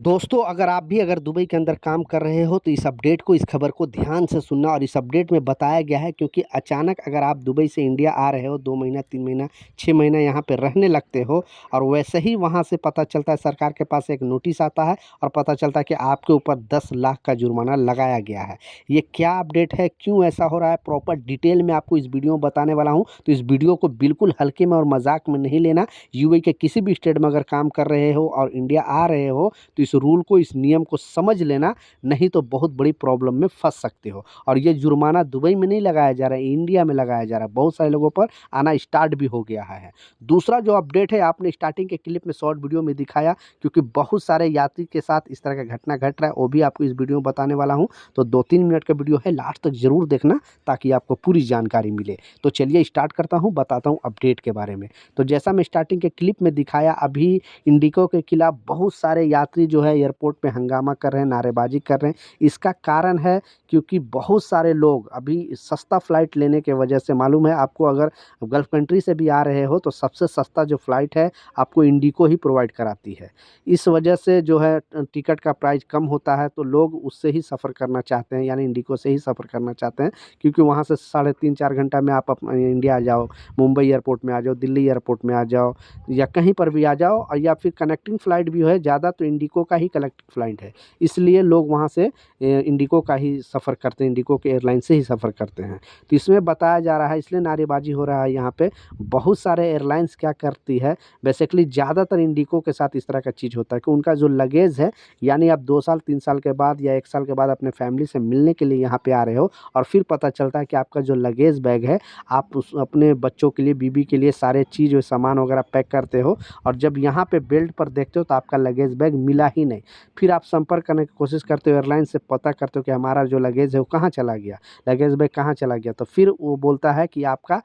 दोस्तों, अगर दुबई के अंदर काम कर रहे हो तो इस अपडेट को, इस खबर को ध्यान से सुनना। और इस अपडेट में बताया गया है क्योंकि अचानक अगर आप दुबई से इंडिया आ रहे हो 2 महीना, 3 महीना, 6 महीना यहाँ पे रहने लगते हो और वैसे ही वहाँ से पता चलता है, सरकार के पास एक नोटिस आता है और पता चलता है कि आपके ऊपर 10 लाख का जुर्माना लगाया गया है। ये क्या अपडेट है, क्यों ऐसा हो रहा है, प्रॉपर डिटेल में आपको इस वीडियो में बताने वाला हूँ। तो इस वीडियो को बिल्कुल हल्के में और मजाक में नहीं लेना। यूएई के किसी भी स्टेट में अगर काम कर रहे हो और इंडिया आ रहे हो तो इस रूल को, इस नियम को समझ लेना, नहीं तो बहुत बड़ी प्रॉब्लम में फंस सकते हो। और ये जुर्माना दुबई में नहीं लगाया जा रहा है, इंडिया में लगाया जा रहा है। बहुत सारे लोगों पर आना स्टार्ट भी हो गया है। दूसरा जो अपडेट है, आपने स्टार्टिंग के क्लिप में, शॉर्ट वीडियो में दिखाया, क्योंकि बहुत सारे यात्री के साथ इस तरह का घटना घट रहा है, वो भी आपको इस वीडियो में बताने वाला हूँ। तो 2-3 मिनट का वीडियो है, लास्ट तक जरूर देखना ताकि आपको पूरी जानकारी मिले। तो चलिए स्टार्ट करता हूँ, बताता हूँ अपडेट के बारे में। तो जैसा मैं स्टार्टिंग के क्लिप में दिखाया, अभी इंडिगो के खिलाफ बहुत सारे यात्री जो है एयरपोर्ट पे हंगामा कर रहे हैं, नारेबाजी कर रहे हैं। इसका कारण है क्योंकि बहुत सारे लोग अभी सस्ता फ्लाइट लेने के वजह से, मालूम है आपको, अगर गल्फ कंट्री से भी आ रहे हो तो सबसे सस्ता जो फ्लाइट है आपको इंडिगो ही प्रोवाइड कराती है। इस वजह से जो है टिकट का प्राइस कम होता है तो लोग उससे ही सफ़र करना चाहते हैं, यानी इंडिगो से ही सफ़र करना चाहते हैं, क्योंकि वहाँ से 3.5-4 घंटा में आप इंडिया आ जाओ, मुंबई एयरपोर्ट में आ जाओ, दिल्ली एयरपोर्ट में आ जाओ, या कहीं पर भी आ जाओ। और या फिर कनेक्टिंग फ़्लाइट भी है, ज़्यादा तो इंडिगो का ही कनेक्टिंग फ़्लाइट है, इसलिए लोग वहाँ से इंडिगो का ही सफ़र करते हैं, इंडिगो के एयरलाइन से ही सफ़र करते हैं। तो इसमें बताया जा रहा है, इसलिए नारेबाजी हो रहा है यहाँ पे। बहुत सारे एयरलाइंस क्या करती है, बेसिकली ज़्यादातर इंडिगो के साथ इस तरह का चीज़ होता है कि उनका जो लगेज है, यानी आप 2 साल 3 साल के बाद या 1 साल के बाद अपने फैमिली से मिलने के लिए यहाँ पे आ रहे हो और फिर पता चलता है कि आपका जो लगेज बैग है, आप उस अपने बच्चों के लिए, बीबी के लिए सारे चीज़, सामान वगैरह पैक करते हो और जब यहाँ पे बेल्ट पर देखते हो तो आपका लगेज बैग मिला ही नहीं। फिर आप संपर्क करने की कोशिश करते हो, एयरलाइन से पता करते हो कि हमारा जो लगेज है वो कहाँ चला गया, लगेज बैग कहाँ चला गया। तो फिर वो बोलता है कि आपका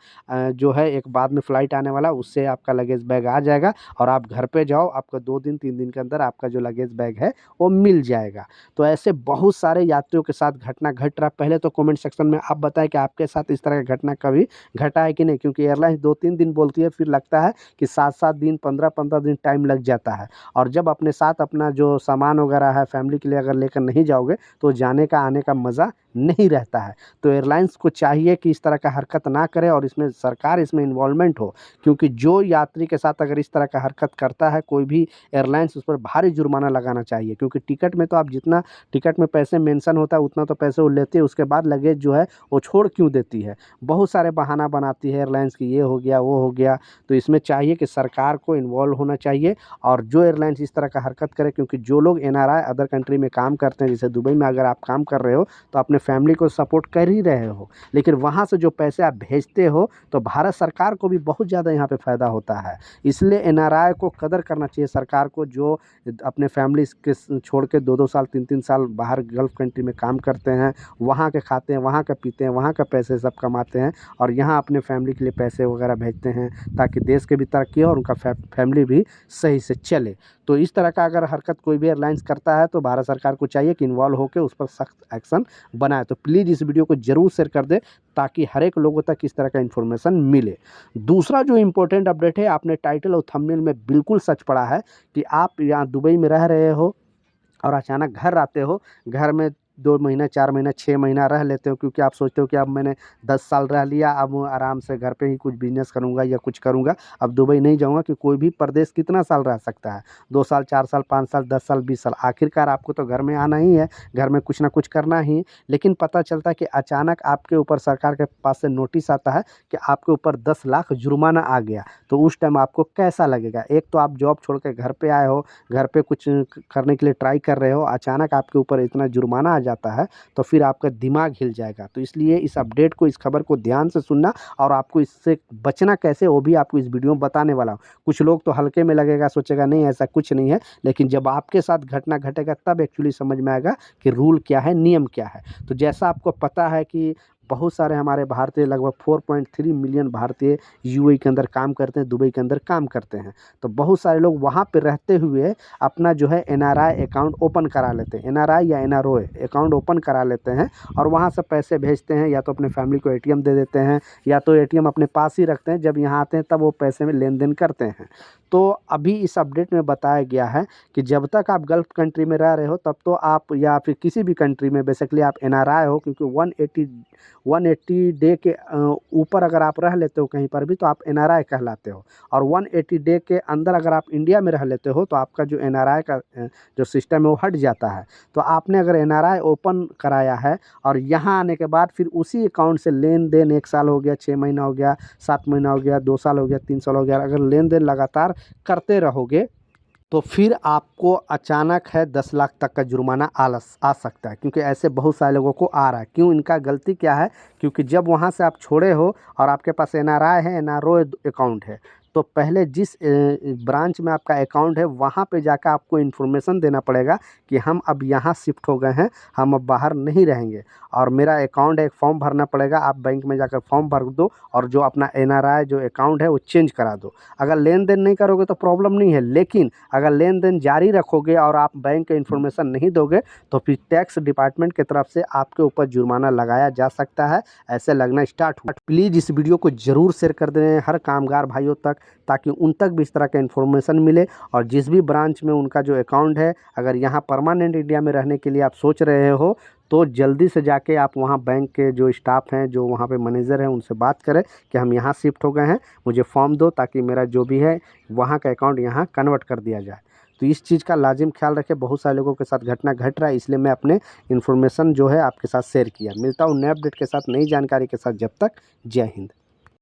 जो है एक बाद में फ़्लाइट आने वाला, उससे आपका लगेज बैग आ जाएगा और आप घर पे जाओ, आपका 2 दिन 3 दिन के अंदर आपका जो लगेज बैग है वो मिल जाएगा। तो ऐसे बहुत सारे यात्रियों के साथ घटना घट रहा है। पहले तो कमेंट सेक्शन में आप बताएं कि आपके साथ इस तरह का घटना कभी घटा है कि नहीं, क्योंकि एयरलाइंस 2-3 दिन बोलती है, फिर लगता है कि 7-7 दिन, 15-15 दिन टाइम लग जाता है। और जब अपने साथ अपना जो सामान वगैरह है फैमिली के लिए अगर लेकर नहीं जाओगे तो जाने का, आने का मज़ा नहीं रहता है। तो एयरलाइंस को चाहिए कि इस तरह का हरकत ना करे और इसमें सरकार इसमें इन्वॉल्वमेंट हो, क्योंकि जो यात्री के साथ अगर इस तरह का हरकत करता है कोई भी एयरलाइंस, उस पर भारी जुर्माना लगाना चाहिए। क्योंकि टिकट में तो आप जितना टिकट में पैसे मेंशन होता है उतना तो पैसे वो लेते हैं, उसके बाद लगेज जो है वो छोड़ क्यों देती है, बहुत सारे बहाना बनाती है एयरलाइंस की, ये हो गया, वो हो गया। तो इसमें चाहिए कि सरकार को इन्वॉल्व होना चाहिए और जो एयरलाइंस इस तरह का हरकत करे, क्योंकि जो लोग एनआरआई अदर कंट्री में काम करते हैं, जैसे दुबई में अगर आप काम कर रहे हो तो अपने फैमिली को सपोर्ट कर ही रहे हो, लेकिन वहाँ से जो पैसे आप भेजते हो तो भारत सरकार को भी बहुत ज़्यादा यहाँ पे फ़ायदा होता है। इसलिए एनआरआई को कदर करना चाहिए सरकार को, जो अपने फैमिली के छोड़ के 2-2 साल, 3-3 साल बाहर गल्फ़ कंट्री में काम करते हैं, वहाँ के खाते हैं, वहाँ का पीते हैं, वहाँ का पैसे सब कमाते हैं और यहाँ अपने फैमिली के लिए पैसे वगैरह भेजते हैं ताकि देश की भी तरक्की हो और उनका फैमिली भी सही से चले। तो इस तरह का अगर हरकत कोई भी एयरलाइंस करता है तो भारत सरकार को चाहिए कि इन्वॉल्व होकर उस पर सख्त एक्शन बनाए। तो प्लीज़ इस वीडियो को ज़रूर शेयर कर दें ताकि हर एक लोगों तक इस तरह का इन्फॉर्मेशन मिले। दूसरा जो इम्पोर्टेंट अपडेट है, आपने टाइटल और थंबनेल में बिल्कुल सच पढ़ा है कि आप यहाँ दुबई में रह रहे हो और अचानक घर आते हो, घर में 2 महीना, 4 महीना, 6 महीना रह लेते हो, क्योंकि आप सोचते हो कि अब मैंने 10 साल रह लिया, अब आराम से घर पे ही कुछ बिज़नेस करूँगा या कुछ करूँगा, अब दुबई नहीं जाऊँगा। कि कोई भी परदेश कितना साल रह सकता है, 2 साल, 4 साल, 5 साल, 10 साल, 20 साल, आखिरकार आपको तो घर में आना ही है, घर में कुछ ना कुछ करना ही। लेकिन पता चलता है कि अचानक आपके ऊपर सरकार के पास से नोटिस आता है कि आपके ऊपर 10 लाख जुर्माना आ गया। तो उस टाइम आपको कैसा लगेगा? एक तो आप जॉब छोड़ के घर पे आए हो, घर पे कुछ करने के लिए ट्राई कर रहे हो, अचानक आपके ऊपर इतना जुर्माना आ जाता है तो फिर आपका दिमाग हिल जाएगा। तो इसलिए इस अपडेट को, इस खबर को ध्यान से सुनना और आपको इससे बचना कैसे वो भी आपको इस वीडियो में बताने वाला हूँ। कुछ लोग तो हल्के में लगेगा, सोचेगा नहीं ऐसा कुछ नहीं है, लेकिन जब आपके साथ घटना घटेगा तब एक्चुअली समझ में आएगा कि रूल क्या है, नियम क्या है। तो जैसा आपको पता है कि बहुत सारे हमारे भारतीय लगभग 4.3 मिलियन भारतीय यूएई के अंदर काम करते हैं, दुबई के अंदर काम करते हैं। तो बहुत सारे लोग वहाँ पे रहते हुए अपना जो है एनआरआई अकाउंट ओपन करा लेते हैं, एनआरआई या एनआरओ अकाउंट ओपन करा लेते हैं और वहाँ से पैसे भेजते हैं, या तो अपने फैमिली को एटीएम दे देते हैं या तो एटीएम अपने पास ही रखते हैं, जब यहाँ आते हैं तब वो पैसे में लेन देन करते हैं। तो अभी इस अपडेट में बताया गया है कि जब तक आप गल्फ़ कंट्री में रह रहे हो तब तो आप, या फिर किसी भी कंट्री में बेसिकली आप एनआरआई हो, क्योंकि 180 डे के ऊपर अगर आप रह लेते हो कहीं पर भी तो आप एनआरआई कहलाते हो। और 180 डे के अंदर अगर आप इंडिया में रह लेते हो तो आपका जो एनआरआई का जो सिस्टम है वो हट जाता है। तो आपने अगर एनआरआई ओपन कराया है और यहाँ आने के बाद फिर उसी अकाउंट से लेन देन 1 साल हो गया, 6 महीना हो गया, 7 महीना हो गया, 2 साल हो गया, 3 साल हो गया, अगर लेन देन लगातार करते रहोगे तो फिर आपको अचानक है 10 लाख तक का जुर्माना आ सकता है, क्योंकि ऐसे बहुत सारे लोगों को आ रहा है। क्यों, इनका गलती क्या है, क्योंकि जब वहाँ से आप छोड़े हो और आपके पास एनआरआई है, एनआरओ अकाउंट है, तो पहले जिस ब्रांच में आपका अकाउंट है वहाँ पे जाकर आपको इन्फॉर्मेशन देना पड़ेगा कि हम अब यहाँ शिफ्ट हो गए हैं, हम अब बाहर नहीं रहेंगे और मेरा अकाउंट है, एक फॉर्म भरना पड़ेगा। आप बैंक में जाकर फॉर्म भर दो और जो अपना एनआरआई जो अकाउंट है वो चेंज करा दो। अगर लेन देन नहीं करोगे तो प्रॉब्लम नहीं है, लेकिन अगर लेन देन जारी रखोगे और आप बैंक का इन्फॉर्मेशन नहीं दोगे तो फिर टैक्स डिपार्टमेंट की तरफ से आपके ऊपर जुर्माना लगाया जा सकता है। ऐसे लगना स्टार्ट हुआ। प्लीज़ इस वीडियो को ज़रूर शेयर कर दें हर कामगार भाइयों तक, ताकि उन तक भी इस तरह का इन्फॉर्मेशन मिले। और जिस भी ब्रांच में उनका जो अकाउंट है, अगर यहाँ परमानेंट इंडिया में रहने के लिए आप सोच रहे हो तो जल्दी से जाके आप वहाँ बैंक के जो स्टाफ हैं, जो वहाँ पे मैनेजर हैं, उनसे बात करें कि हम यहाँ शिफ्ट हो गए हैं, मुझे फॉर्म दो ताकि मेरा जो भी है वहाँ का अकाउंट यहाँ कन्वर्ट कर दिया जाए। तो इस चीज़ का लाजिम ख्याल रखें। बहुत सारे लोगों के साथ घटना घट रहा है, इसलिए मैं अपने इन्फॉर्मेशन जो है आपके साथ शेयर किया। मिलता हूँ नए अपडेट के साथ, नई जानकारी के साथ। जब तक जय हिंद।